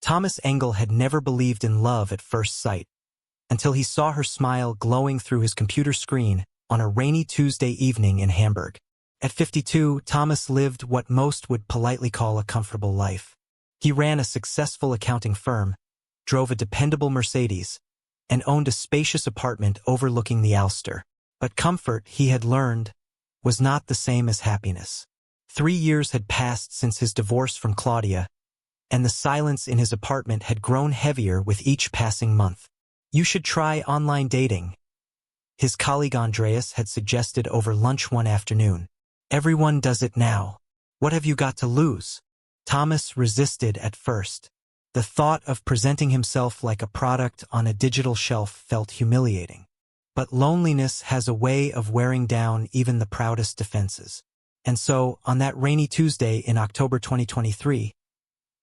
Thomas Engel had never believed in love at first sight, until he saw her smile glowing through his computer screen on a rainy Tuesday evening in Hamburg. At 52, Thomas lived what most would politely call a comfortable life. He ran a successful accounting firm, drove a dependable Mercedes, and owned a spacious apartment overlooking the Alster. But comfort, he had learned, was not the same as happiness. 3 years had passed since his divorce from Claudia, and the silence in his apartment had grown heavier with each passing month. You should try online dating, his colleague Andreas had suggested over lunch one afternoon. Everyone does it now. What have you got to lose? Thomas resisted at first. The thought of presenting himself like a product on a digital shelf felt humiliating. But loneliness has a way of wearing down even the proudest defenses. And so, on that rainy Tuesday in October 2023,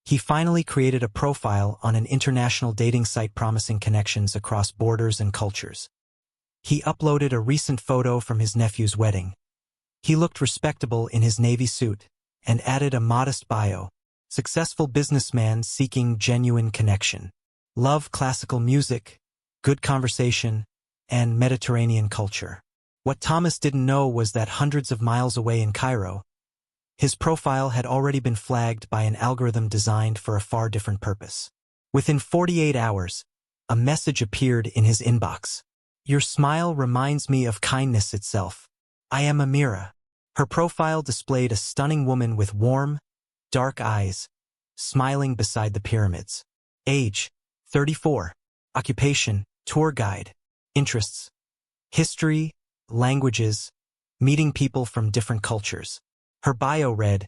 he finally created a profile on an international dating site promising connections across borders and cultures. He uploaded a recent photo from his nephew's wedding. He looked respectable in his navy suit and added a modest bio. Successful businessman seeking genuine connection. Love classical music, good conversation, and Mediterranean culture. What Thomas didn't know was that hundreds of miles away in Cairo, his profile had already been flagged by an algorithm designed for a far different purpose. Within 48 hours, a message appeared in his inbox. Your smile reminds me of kindness itself. I am Amira. Her profile displayed a stunning woman with warm, dark eyes, smiling beside the pyramids. Age, 34. Occupation, tour guide. Interests, history, languages, meeting people from different cultures. Her bio read,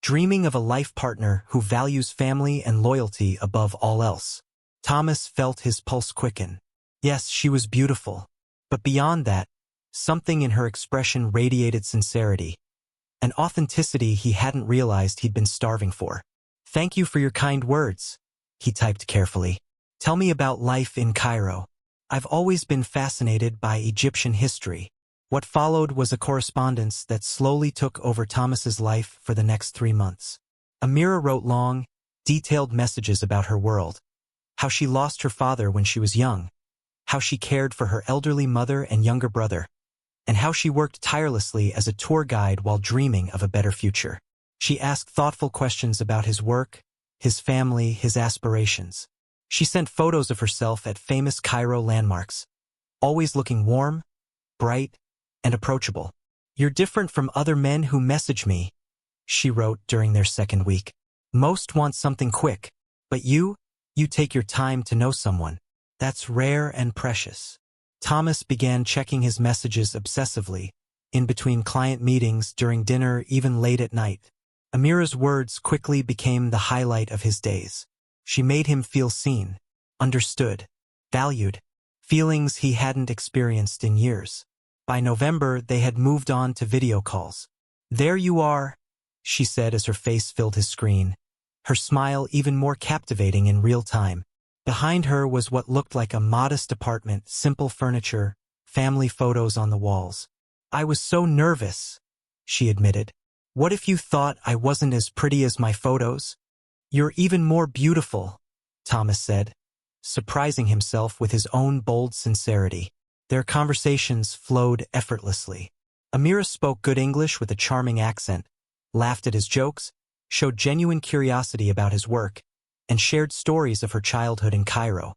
dreaming of a life partner who values family and loyalty above all else. Thomas felt his pulse quicken. Yes, she was beautiful. But beyond that, something in her expression radiated sincerity, an authenticity he hadn't realized he'd been starving for. Thank you for your kind words, he typed carefully. Tell me about life in Cairo. I've always been fascinated by Egyptian history. What followed was a correspondence that slowly took over Thomas's life for the next 3 months. Amira wrote long, detailed messages about her world, how she lost her father when she was young, how she cared for her elderly mother and younger brother, and how she worked tirelessly as a tour guide while dreaming of a better future. She asked thoughtful questions about his work, his family, his aspirations. She sent photos of herself at famous Cairo landmarks, always looking warm, bright, and approachable. You're different from other men who message me, she wrote during their second week. Most want something quick, but you take your time to know someone. That's rare and precious. Thomas began checking his messages obsessively, in between client meetings, during dinner, even late at night. Amira's words quickly became the highlight of his days. She made him feel seen, understood, valued, feelings he hadn't experienced in years. By November, they had moved on to video calls. There you are, she said as her face filled his screen, her smile even more captivating in real time. Behind her was what looked like a modest apartment, simple furniture, family photos on the walls. I was so nervous, she admitted. What if you thought I wasn't as pretty as my photos? You're even more beautiful, Thomas said, surprising himself with his own bold sincerity. Their conversations flowed effortlessly. Amira spoke good English with a charming accent, laughed at his jokes, showed genuine curiosity about his work, and shared stories of her childhood in Cairo.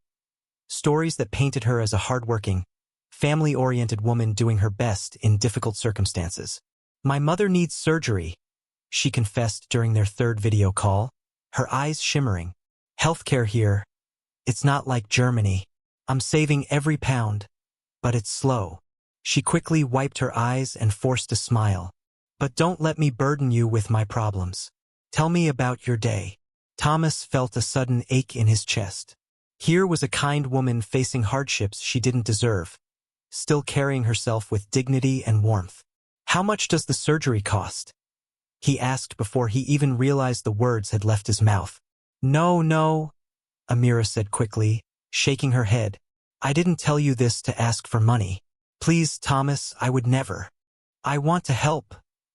Stories that painted her as a hardworking, family-oriented woman doing her best in difficult circumstances. My mother needs surgery, she confessed during their third video call, her eyes shimmering. Healthcare here, it's not like Germany. I'm saving every pound, but it's slow. She quickly wiped her eyes and forced a smile. But don't let me burden you with my problems. Tell me about your day. Thomas felt a sudden ache in his chest. Here was a kind woman facing hardships she didn't deserve, still carrying herself with dignity and warmth. How much does the surgery cost? He asked before he even realized the words had left his mouth. No, Amira said quickly, shaking her head. I didn't tell you this to ask for money. Please, Thomas, I would never. I want to help,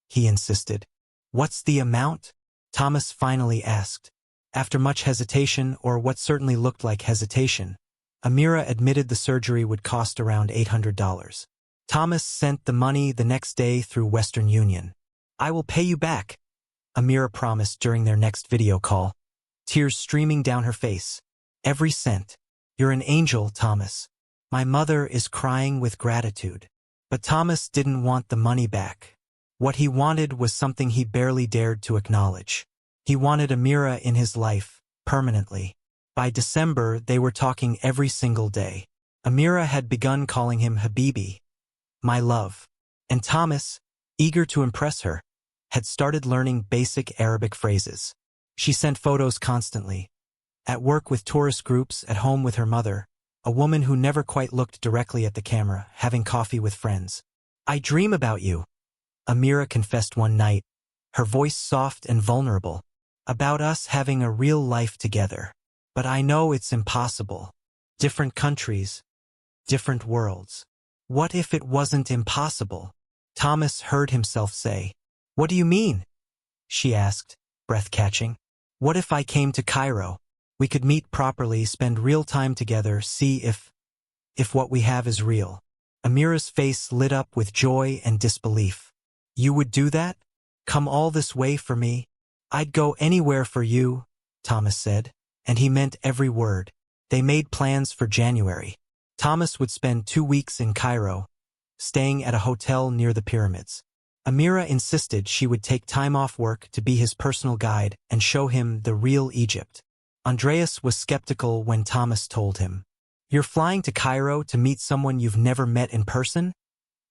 he insisted. What's the amount? Thomas finally asked. After much hesitation, or what certainly looked like hesitation, Amira admitted the surgery would cost around $800. Thomas sent the money the next day through Western Union. "I will pay you back," Amira promised during their next video call, tears streaming down her face. "Every cent. You're an angel, Thomas. My mother is crying with gratitude." But Thomas didn't want the money back. What he wanted was something he barely dared to acknowledge. He wanted Amira in his life, permanently. By December, they were talking every single day. Amira had begun calling him Habibi, my love. And Thomas, eager to impress her, had started learning basic Arabic phrases. She sent photos constantly. At work with tourist groups, at home with her mother, a woman who never quite looked directly at the camera, having coffee with friends. "I dream about you," Amira confessed one night, her voice soft and vulnerable, "about us having a real life together. But I know it's impossible. Different countries, different worlds." "What if it wasn't impossible?" Thomas heard himself say. "What do you mean?" she asked, breath-catching. "What if I came to Cairo? We could meet properly, spend real time together, see if what we have is real." Amira's face lit up with joy and disbelief. "You would do that? Come all this way for me?" "I'd go anywhere for you," Thomas said, and he meant every word. They made plans for January. Thomas would spend 2 weeks in Cairo, staying at a hotel near the pyramids. Amira insisted she would take time off work to be his personal guide and show him the real Egypt. Andreas was skeptical when Thomas told him. "You're flying to Cairo to meet someone you've never met in person?"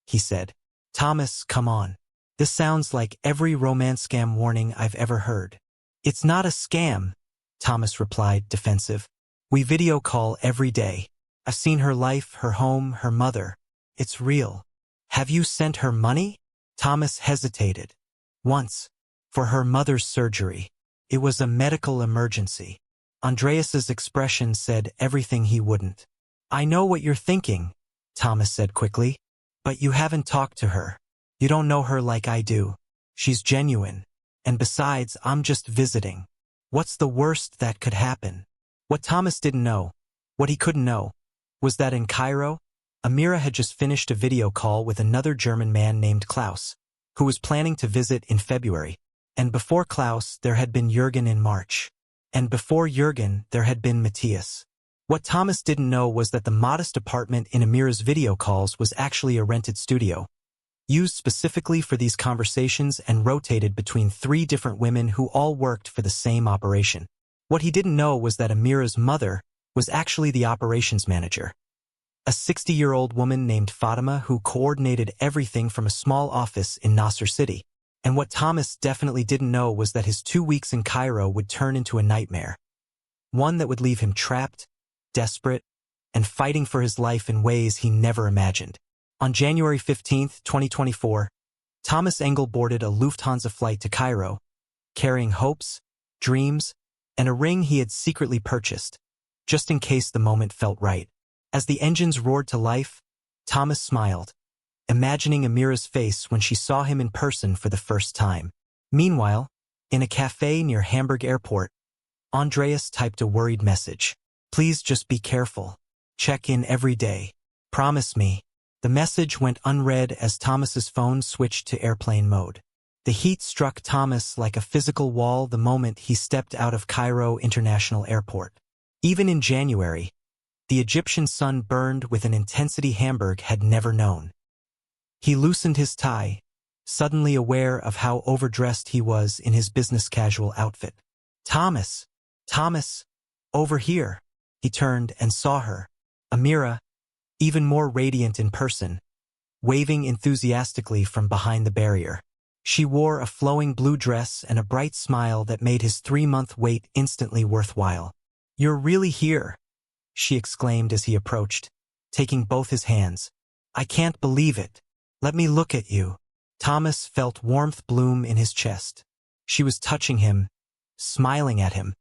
he said. "Thomas, come on. This sounds like every romance scam warning I've ever heard." "It's not a scam," Thomas replied, defensive. "We video call every day. I've seen her life, her home, her mother. It's real." "Have you sent her money?" Thomas hesitated. "Once. For her mother's surgery. It was a medical emergency." Andreas's expression said everything he wouldn't. "I know what you're thinking," Thomas said quickly. "But you haven't talked to her. You don't know her like I do. She's genuine. And besides, I'm just visiting. What's the worst that could happen?" What Thomas didn't know, what he couldn't know, was that in Cairo, Amira had just finished a video call with another German man named Klaus, who was planning to visit in February. And before Klaus, there had been Jürgen in March. And before Jürgen, there had been Matthias. What Thomas didn't know was that the modest apartment in Amira's video calls was actually a rented studio, used specifically for these conversations and rotated between 3 different women who all worked for the same operation. What he didn't know was that Amira's mother was actually the operations manager, a 60-year-old woman named Fatima who coordinated everything from a small office in Nasser City. And what Thomas definitely didn't know was that his 2 weeks in Cairo would turn into a nightmare, one that would leave him trapped, desperate, and fighting for his life in ways he never imagined. On January 15, 2024, Thomas Engel boarded a Lufthansa flight to Cairo, carrying hopes, dreams, and a ring he had secretly purchased, just in case the moment felt right. As the engines roared to life, Thomas smiled, imagining Amira's face when she saw him in person for the first time. Meanwhile, in a cafe near Hamburg Airport, Andreas typed a worried message. "Please just be careful. Check in every day. Promise me." The message went unread as Thomas's phone switched to airplane mode. The heat struck Thomas like a physical wall the moment he stepped out of Cairo International Airport. Even in January, the Egyptian sun burned with an intensity Hamburg had never known. He loosened his tie, suddenly aware of how overdressed he was in his business casual outfit. Thomas, over here." He turned and saw her, Amira, even more radiant in person, waving enthusiastically from behind the barrier. She wore a flowing blue dress and a bright smile that made his 3-month wait instantly worthwhile. "You're really here," she exclaimed as he approached, taking both his hands. "I can't believe it. Let me look at you." Thomas felt warmth bloom in his chest. She was touching him, smiling at him,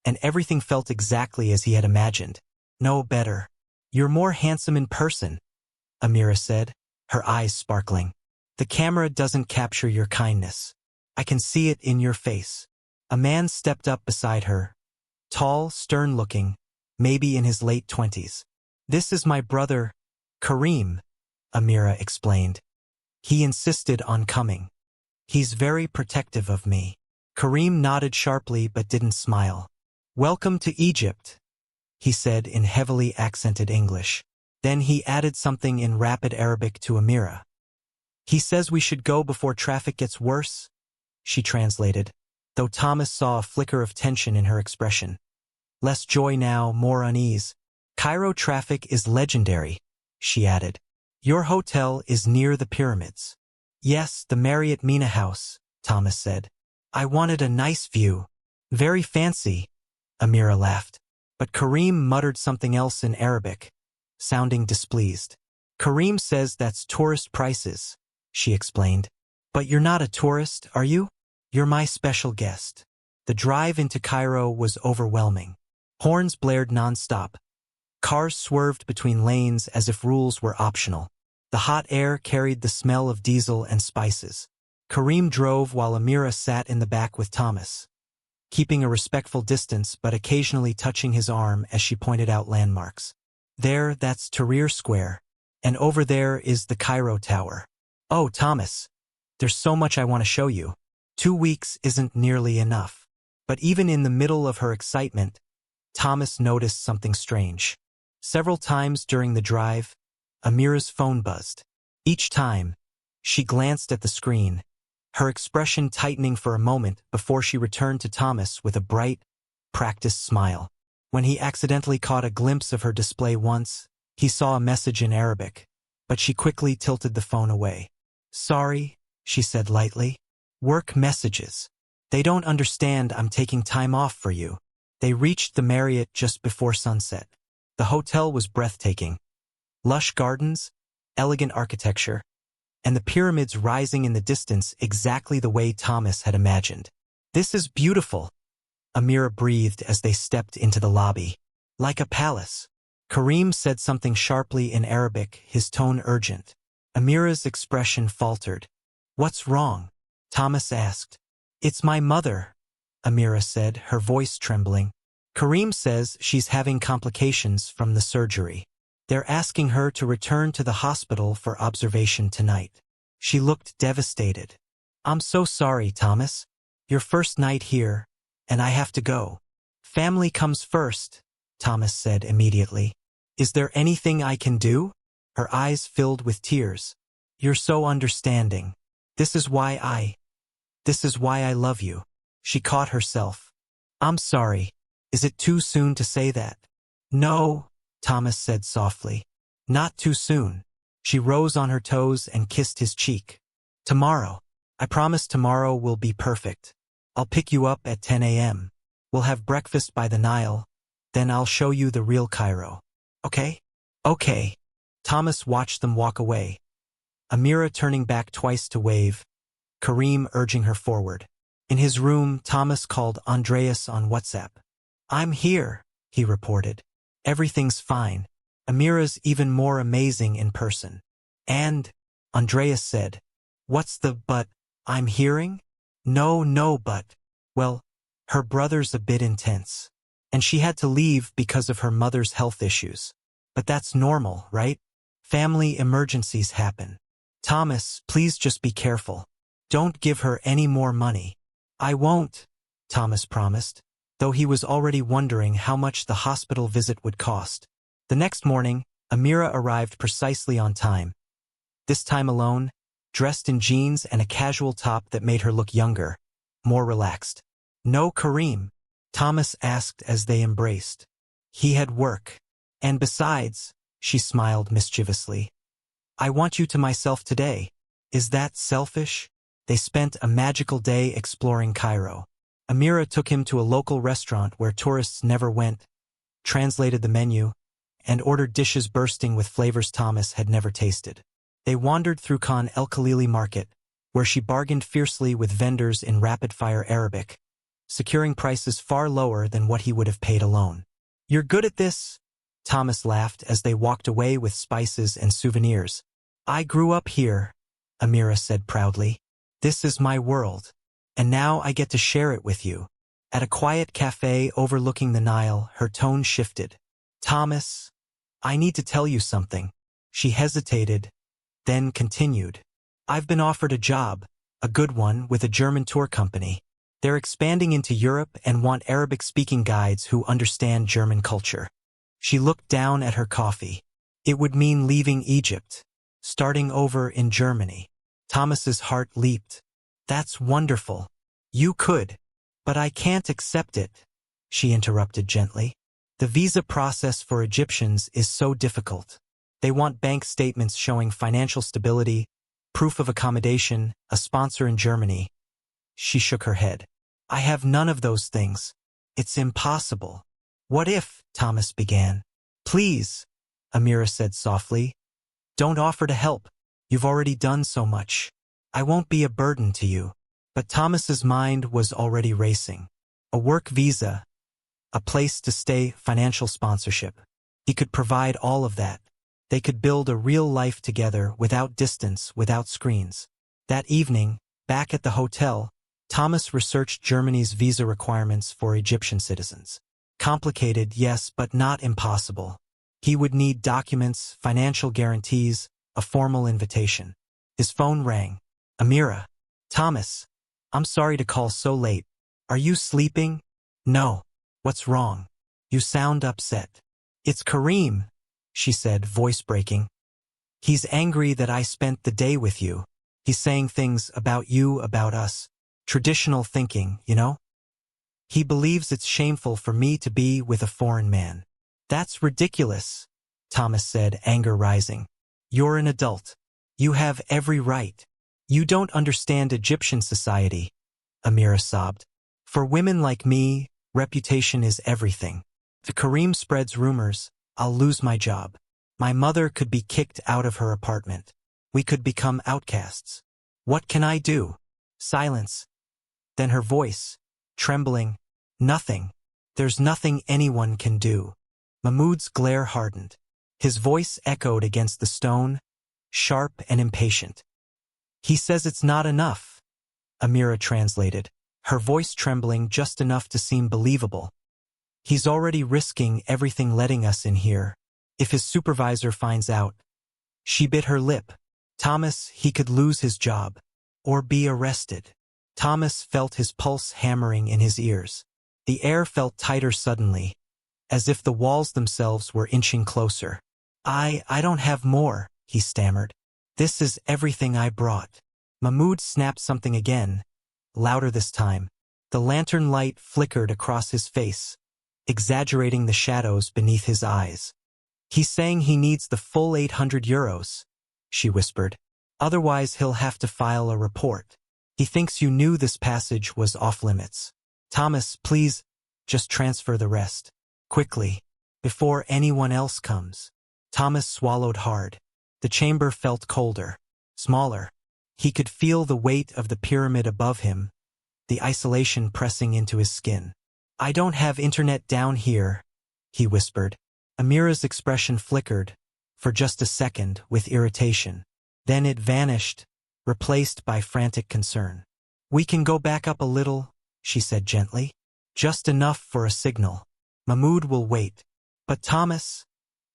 and everything felt exactly as he had imagined. No better. "You're more handsome in person," Amira said, her eyes sparkling. "The camera doesn't capture your kindness. I can see it in your face." A man stepped up beside her, tall, stern-looking, maybe in his late 20s. "This is my brother, Kareem," Amira explained. "He insisted on coming. He's very protective of me." Kareem nodded sharply but didn't smile. "Welcome to Egypt," he said in heavily accented English. Then he added something in rapid Arabic to Amira. "He says we should go before traffic gets worse," she translated, though Thomas saw a flicker of tension in her expression. "Less joy now, more unease. Cairo traffic is legendary," she added. "Your hotel is near the pyramids." "Yes, the Marriott Mina House," Thomas said. "I wanted a nice view." "Very fancy," Amira laughed. But Kareem muttered something else in Arabic, sounding displeased. "Kareem says that's tourist prices," she explained. "But you're not a tourist, are you? You're my special guest." The drive into Cairo was overwhelming. Horns blared nonstop. Cars swerved between lanes as if rules were optional. The hot air carried the smell of diesel and spices. Kareem drove while Amira sat in the back with Thomas, keeping a respectful distance but occasionally touching his arm as she pointed out landmarks. "There, that's Tahrir Square, and over there is the Cairo Tower. Oh, Thomas, there's so much I want to show you." 2 weeks isn't nearly enough. But even in the middle of her excitement, Thomas noticed something strange. Several times during the drive, Amira's phone buzzed. Each time, she glanced at the screen, her expression tightening for a moment before she returned to Thomas with a bright, practiced smile. When he accidentally caught a glimpse of her display once, he saw a message in Arabic, but she quickly tilted the phone away. "Sorry," she said lightly. "Work messages. They don't understand I'm taking time off for you." They reached the Marriott just before sunset. The hotel was breathtaking. Lush gardens, elegant architecture, and the pyramids rising in the distance exactly the way Thomas had imagined. "This is beautiful," Amira breathed as they stepped into the lobby. "Like a palace." Kareem said something sharply in Arabic, his tone urgent. Amira's expression faltered. "What's wrong?" Thomas asked. "It's my mother," Amira said, her voice trembling. "Kareem says she's having complications from the surgery. They're asking her to return to the hospital for observation tonight." She looked devastated. "I'm so sorry, Thomas. Your first night here, and I have to go." "Family comes first," Thomas said immediately. "Is there anything I can do?" Her eyes filled with tears. "You're so understanding. This is why I love you." She caught herself. "I'm sorry. Is it too soon to say that?" "No," Thomas said softly. "Not too soon." She rose on her toes and kissed his cheek. "Tomorrow. I promise tomorrow will be perfect. I'll pick you up at 10 a.m. We'll have breakfast by the Nile. Then I'll show you the real Cairo. Okay?" "Okay." Thomas watched them walk away, Amira turning back twice to wave, Kareem urging her forward. In his room, Thomas called Andreas on WhatsApp. "I'm here," he reported. "Everything's fine. Amira's even more amazing in person." "And," Andreas said, "what's the but I'm hearing?" No, but, well, her brother's a bit intense. And she had to leave because of her mother's health issues. But that's normal, right? Family emergencies happen. Thomas, please just be careful. Don't give her any more money." "I won't," Thomas promised, though he was already wondering how much the hospital visit would cost. The next morning, Amira arrived precisely on time. This time alone, dressed in jeans and a casual top that made her look younger, more relaxed. "No Kareem?" Thomas asked as they embraced. "He had work. And besides," she smiled mischievously, "I want you to myself today. Is that selfish?" They spent a magical day exploring Cairo. Amira took him to a local restaurant where tourists never went, translated the menu, and ordered dishes bursting with flavors Thomas had never tasted. They wandered through Khan el-Khalili Market, where she bargained fiercely with vendors in rapid-fire Arabic, securing prices far lower than what he would have paid alone. "You're good at this," Thomas laughed as they walked away with spices and souvenirs. "I grew up here," Amira said proudly. "This is my world. And now I get to share it with you." At a quiet cafe overlooking the Nile, her tone shifted. Thomas, I need to tell you something. She hesitated, then continued. I've been offered a job, a good one, with a German tour company. They're expanding into Europe and want Arabic-speaking guides who understand German culture. She looked down at her coffee. It would mean leaving Egypt, starting over in Germany. Thomas's heart leaped. That's wonderful. You could. But I can't accept it, she interrupted gently. The visa process for Egyptians is so difficult. They want bank statements showing financial stability, proof of accommodation, a sponsor in Germany. She shook her head. I have none of those things. It's impossible. What if, Thomas began. Please, Amira said softly. Don't offer to help. You've already done so much. I won't be a burden to you. But Thomas's mind was already racing. A work visa, a place to stay, financial sponsorship. He could provide all of that. They could build a real life together without distance, without screens. That evening, back at the hotel, Thomas researched Germany's visa requirements for Egyptian citizens. Complicated, yes, but not impossible. He would need documents, financial guarantees, a formal invitation. His phone rang. Amira. Thomas. I'm sorry to call so late. Are you sleeping? No. What's wrong? You sound upset. It's Kareem, she said, voice breaking. He's angry that I spent the day with you. He's saying things about you, about us. Traditional thinking, you know? He believes it's shameful for me to be with a foreign man. That's ridiculous, Thomas said, anger rising. You're an adult. You have every right. You don't understand Egyptian society, Amira sobbed. For women like me, reputation is everything. If Kareem spreads rumors, I'll lose my job. My mother could be kicked out of her apartment. We could become outcasts. What can I do? Silence. Then her voice, trembling. Nothing. There's nothing anyone can do. Mahmoud's glare hardened. His voice echoed against the stone, sharp and impatient. He says it's not enough, Amira translated, her voice trembling just enough to seem believable. He's already risking everything letting us in here. If his supervisor finds out. She bit her lip. Thomas, he could lose his job. Or be arrested. Thomas felt his pulse hammering in his ears. The air felt tighter suddenly, as if the walls themselves were inching closer. I don't have more, he stammered. This is everything I brought. Mahmoud snapped something again, louder this time. The lantern light flickered across his face, exaggerating the shadows beneath his eyes. He's saying he needs the full 800 euros, she whispered. Otherwise he'll have to file a report. He thinks you knew this passage was off limits. Thomas, please, just transfer the rest. Quickly, before anyone else comes. Thomas swallowed hard. The chamber felt colder, smaller. He could feel the weight of the pyramid above him, the isolation pressing into his skin. I don't have internet down here, he whispered. Amira's expression flickered, for just a second, with irritation. Then it vanished, replaced by frantic concern. We can go back up a little, she said gently. Just enough for a signal. Mahmoud will wait. But Thomas,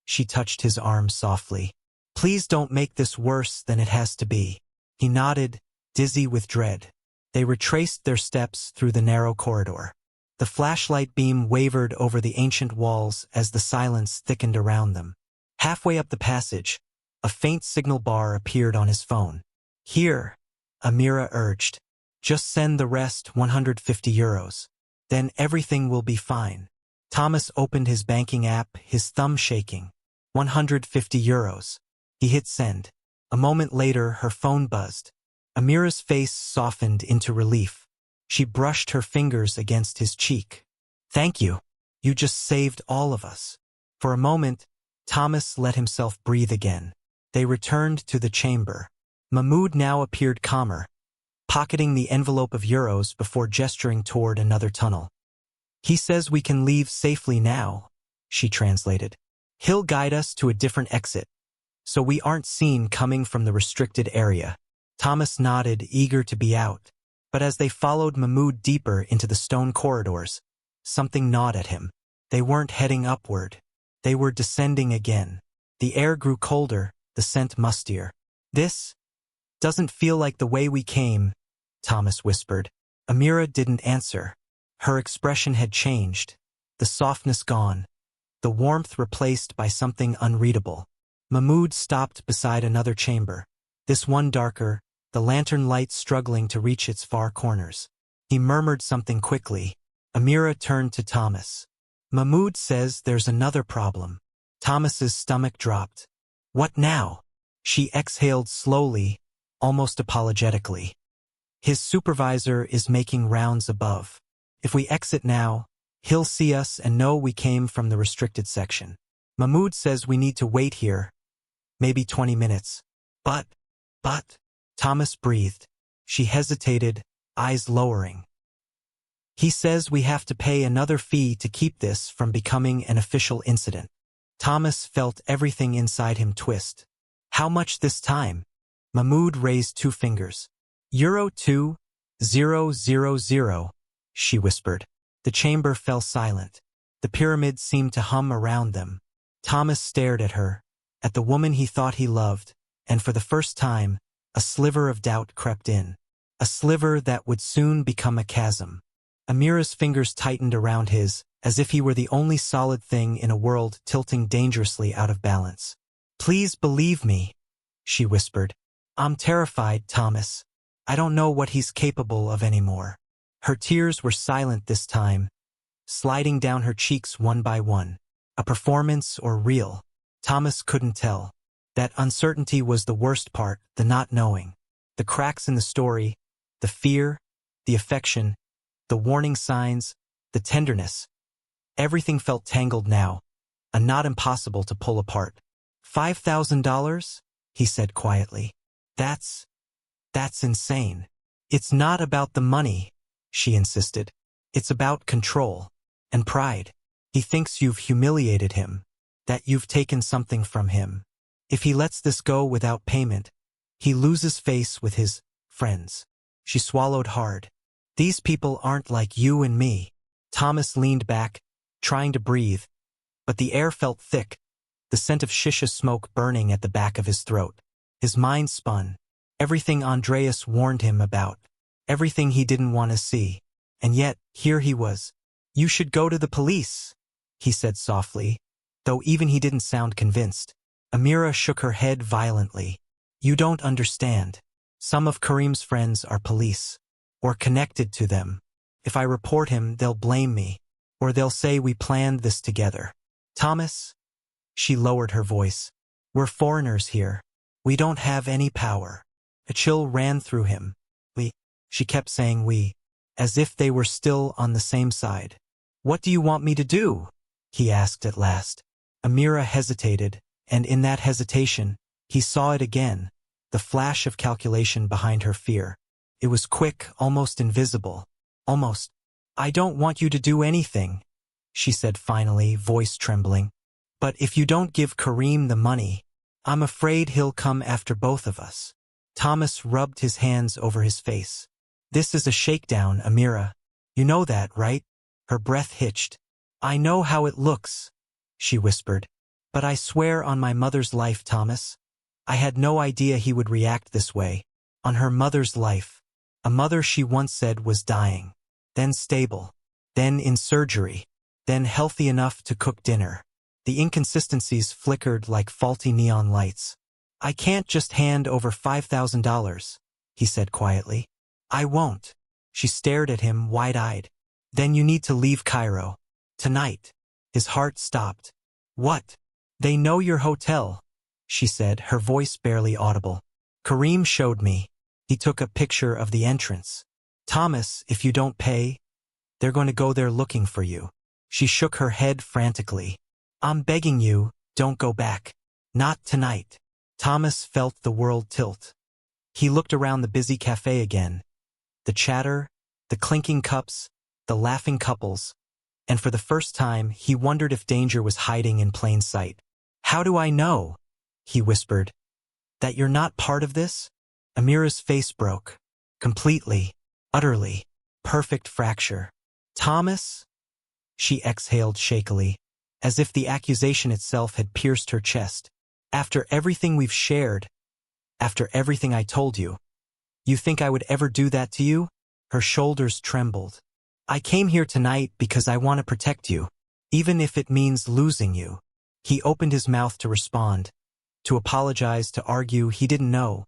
she touched his arm softly. Please don't make this worse than it has to be. He nodded, dizzy with dread. They retraced their steps through the narrow corridor. The flashlight beam wavered over the ancient walls as the silence thickened around them. Halfway up the passage, a faint signal bar appeared on his phone. Here, Amira urged. Just send the rest 150 euros. Then everything will be fine. Thomas opened his banking app, his thumb shaking. 150 euros. He hit send. A moment later, her phone buzzed. Amira's face softened into relief. She brushed her fingers against his cheek. Thank you. You just saved all of us. For a moment, Thomas let himself breathe again. They returned to the chamber. Mahmoud now appeared calmer, pocketing the envelope of euros before gesturing toward another tunnel. He says we can leave safely now, she translated. He'll guide us to a different exit, so we aren't seen coming from the restricted area. Thomas nodded, eager to be out. But as they followed Mahmoud deeper into the stone corridors, something gnawed at him. They weren't heading upward. They were descending again. The air grew colder, the scent mustier. "This doesn't feel like the way we came," Thomas whispered. Amira didn't answer. Her expression had changed. The softness gone. The warmth replaced by something unreadable. Mahmoud stopped beside another chamber. This one darker, the lantern light struggling to reach its far corners. He murmured something quickly. Amira turned to Thomas. "Mahmoud says there's another problem." Thomas's stomach dropped. "What now?" She exhaled slowly, almost apologetically. "His supervisor is making rounds above. If we exit now, he'll see us and know we came from the restricted section. Mahmoud says we need to wait here, maybe 20 minutes. But, Thomas breathed. She hesitated, eyes lowering. "He says we have to pay another fee to keep this from becoming an official incident." Thomas felt everything inside him twist. "How much this time?" Mahmoud raised 2 fingers. "€2,000, she whispered. The chamber fell silent. The pyramid seemed to hum around them. Thomas stared at her, at the woman he thought he loved, and for the first time, a sliver of doubt crept in. A sliver that would soon become a chasm. Amira's fingers tightened around his, as if he were the only solid thing in a world tilting dangerously out of balance. "Please believe me," she whispered. "I'm terrified, Thomas. I don't know what he's capable of anymore." Her tears were silent this time, sliding down her cheeks one by one. A performance or real? Thomas couldn't tell. That uncertainty was the worst part, the not knowing. The cracks in the story, the fear, the affection, the warning signs, the tenderness. Everything felt tangled now, a knot impossible to pull apart. $5,000? He said quietly. That's insane. "It's not about the money," she insisted. "It's about control and pride. He thinks you've humiliated him, that you've taken something from him. If he lets this go without payment, he loses face with his friends." She swallowed hard. "These people aren't like you and me." Thomas leaned back, trying to breathe, but the air felt thick, the scent of shisha smoke burning at the back of his throat. His mind spun. Everything Andreas warned him about. Everything he didn't want to see. And yet, here he was. "You should go to the police," he said softly, though even he didn't sound convinced. Amira shook her head violently. "You don't understand. Some of Karim's friends are police, or connected to them. If I report him, they'll blame me, or they'll say we planned this together. Thomas," she lowered her voice, "we're foreigners here. We don't have any power." A chill ran through him. She kept saying we, as if they were still on the same side. "What do you want me to do?" he asked at last. Amira hesitated, and in that hesitation, he saw it again, the flash of calculation behind her fear. It was quick, almost invisible. Almost. "I don't want you to do anything," she said finally, voice trembling. "But if you don't give Karim the money, I'm afraid he'll come after both of us." Thomas rubbed his hands over his face. "This is a shakedown, Amira. You know that, right?" Her breath hitched. "I know how it looks," she whispered. "But I swear on my mother's life, Thomas, I had no idea he would react this way. On her mother's life. A mother she once said was dying. Then stable. Then in surgery. Then healthy enough to cook dinner." The inconsistencies flickered like faulty neon lights. "I can't just hand over $5,000, he said quietly. "I won't." She stared at him wide-eyed. "Then you need to leave Cairo. Tonight." His heart stopped. "What?" "They know your hotel," she said, her voice barely audible. "Karim showed me. He took a picture of the entrance. Thomas, if you don't pay, they're going to go there looking for you." She shook her head frantically. "I'm begging you, don't go back. Not tonight." Thomas felt the world tilt. He looked around the busy cafe again. The chatter, the clinking cups, the laughing couples, and for the first time he wondered if danger was hiding in plain sight. "How do I know?" he whispered. "That you're not part of this?" Amira's face broke. "Completely. Utterly. Perfect fracture. Thomas? She exhaled shakily, as if the accusation itself had pierced her chest. After everything we've shared, after everything I told you, you think I would ever do that to you? Her shoulders trembled. I came here tonight because I want to protect you, even if it means losing you. He opened his mouth to respond, to apologize, to argue he didn't know,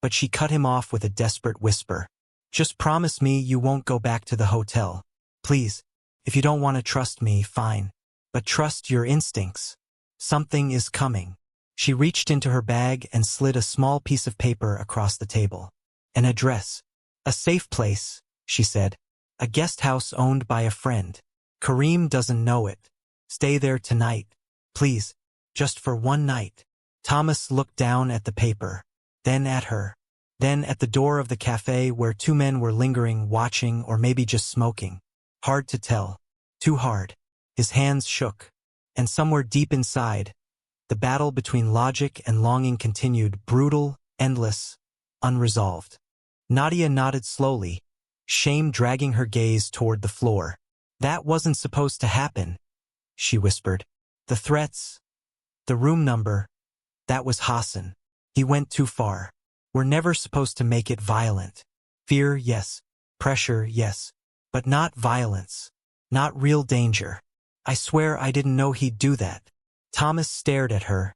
but she cut him off with a desperate whisper. Just promise me you won't go back to the hotel. Please. If you don't want to trust me, fine. But trust your instincts. Something is coming. She reached into her bag and slid a small piece of paper across the table. An address. A safe place, she said. A guest house owned by a friend. Kareem doesn't know it. Stay there tonight. Please. Just for one night. Thomas looked down at the paper, then at her, then at the door of the cafe where two men were lingering, watching, or maybe just smoking. Hard to tell. Too hard. His hands shook, and somewhere deep inside, the battle between logic and longing continued, brutal, endless, unresolved. Nadia nodded slowly, shame dragging her gaze toward the floor. That wasn't supposed to happen, she whispered. The threats, the room number, that was Hassan. He went too far. We're never supposed to make it violent. Fear, yes. Pressure, yes. But not violence. Not real danger. I swear I didn't know he'd do that. Thomas stared at her,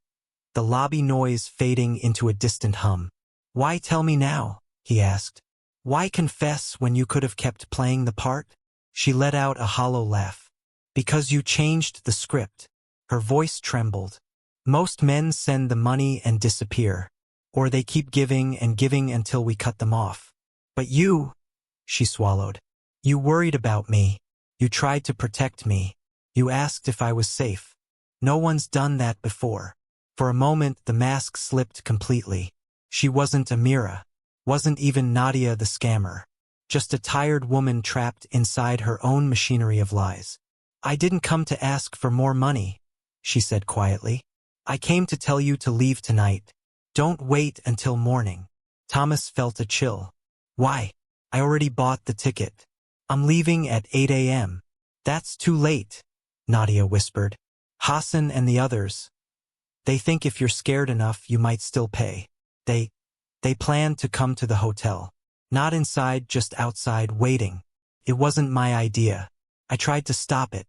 the lobby noise fading into a distant hum. Why tell me now? He asked. Why confess when you could have kept playing the part? She let out a hollow laugh. Because you changed the script. Her voice trembled. Most men send the money and disappear, or they keep giving and giving until we cut them off. But you, she swallowed. You worried about me. You tried to protect me. You asked if I was safe. No one's done that before. For a moment, the mask slipped completely. She wasn't Amira. Wasn't even Nadia the scammer. Just a tired woman trapped inside her own machinery of lies. I didn't come to ask for more money, she said quietly. I came to tell you to leave tonight. Don't wait until morning. Thomas felt a chill. Why? I already bought the ticket. I'm leaving at 8 a.m. That's too late, Nadia whispered. Hassan and the others. They think if you're scared enough, you might still pay. They plan to come to the hotel. Not inside, just outside, waiting. It wasn't my idea. I tried to stop it.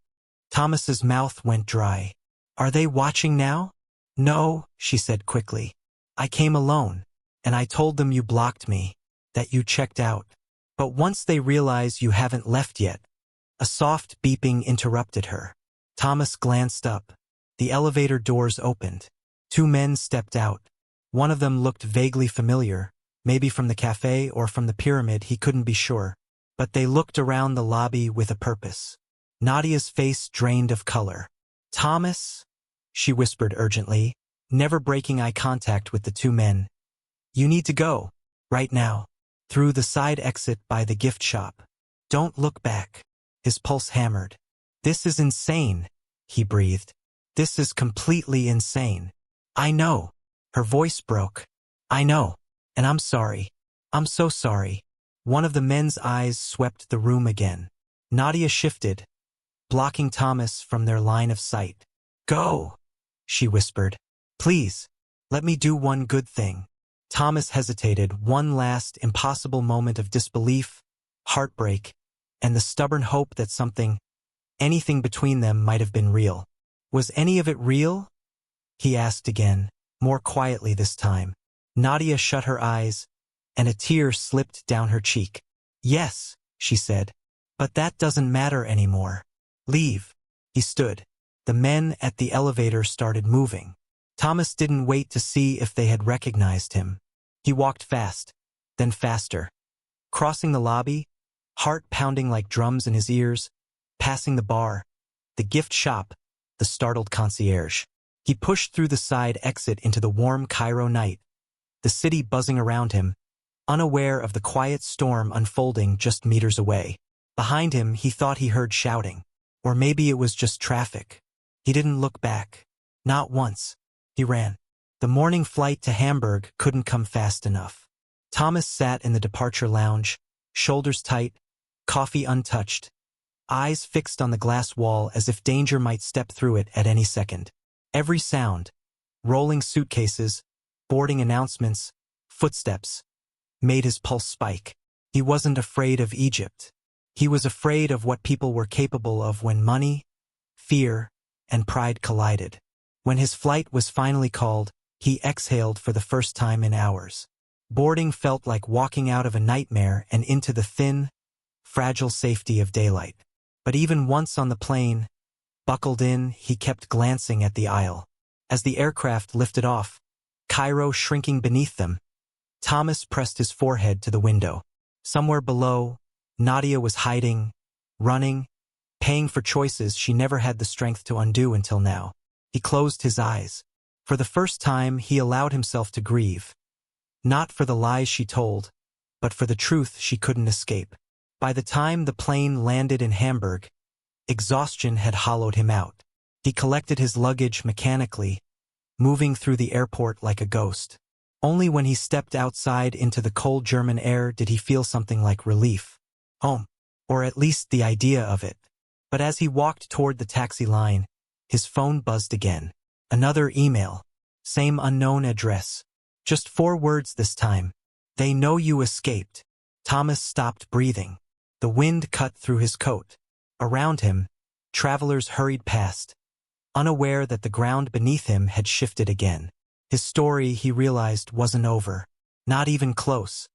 Thomas's mouth went dry. Are they watching now? No, she said quickly. I came alone, and I told them you blocked me, that you checked out. But once they realize you haven't left yet, a soft beeping interrupted her. Thomas glanced up. The elevator doors opened. Two men stepped out. One of them looked vaguely familiar, maybe from the cafe or from the pyramid, he couldn't be sure. But they looked around the lobby with a purpose. Nadia's face drained of color. Thomas, she whispered urgently, never breaking eye contact with the two men. You need to go, right now, through the side exit by the gift shop. Don't look back. His pulse hammered. This is insane, he breathed. This is completely insane. I know. Her voice broke. I know. And I'm sorry. I'm so sorry. One of the men's eyes swept the room again. Nadia shifted, blocking Thomas from their line of sight. Go, she whispered. Please, let me do one good thing. Thomas hesitated, one last impossible moment of disbelief, heartbreak, and the stubborn hope that anything between them might have been real. Was any of it real? He asked again, more quietly this time. Nadia shut her eyes, and a tear slipped down her cheek. Yes, she said, but that doesn't matter anymore. Leave. He stood. The men at the elevator started moving. Thomas didn't wait to see if they had recognized him. He walked fast, then faster. Crossing the lobby, heart pounding like drums in his ears, passing the bar, the gift shop, the startled concierge. He pushed through the side exit into the warm Cairo night, the city buzzing around him, unaware of the quiet storm unfolding just meters away. Behind him, he thought he heard shouting. Or maybe it was just traffic. He didn't look back. Not once. He ran. The morning flight to Hamburg couldn't come fast enough. Thomas sat in the departure lounge, shoulders tight, coffee untouched, eyes fixed on the glass wall as if danger might step through it at any second. Every sound, rolling suitcases, boarding announcements, footsteps, made his pulse spike. He wasn't afraid of Egypt. He was afraid of what people were capable of when money, fear, and pride collided. When his flight was finally called, he exhaled for the first time in hours. Boarding felt like walking out of a nightmare and into the thin, fragile safety of daylight. But even once on the plane, buckled in, he kept glancing at the aisle. As the aircraft lifted off, Cairo shrinking beneath them, Thomas pressed his forehead to the window. Somewhere below, Nadia was hiding, running, paying for choices she never had the strength to undo until now. He closed his eyes. For the first time, he allowed himself to grieve. Not for the lies she told, but for the truth she couldn't escape. By the time the plane landed in Hamburg, exhaustion had hollowed him out. He collected his luggage mechanically, moving through the airport like a ghost. Only when he stepped outside into the cold German air did he feel something like relief. Home. Or at least the idea of it. But as he walked toward the taxi line, his phone buzzed again. Another email. Same unknown address. Just 4 words this time. They know you escaped. Thomas stopped breathing. The wind cut through his coat. Around him, travelers hurried past, unaware that the ground beneath him had shifted again. His story, he realized, wasn't over. Not even close.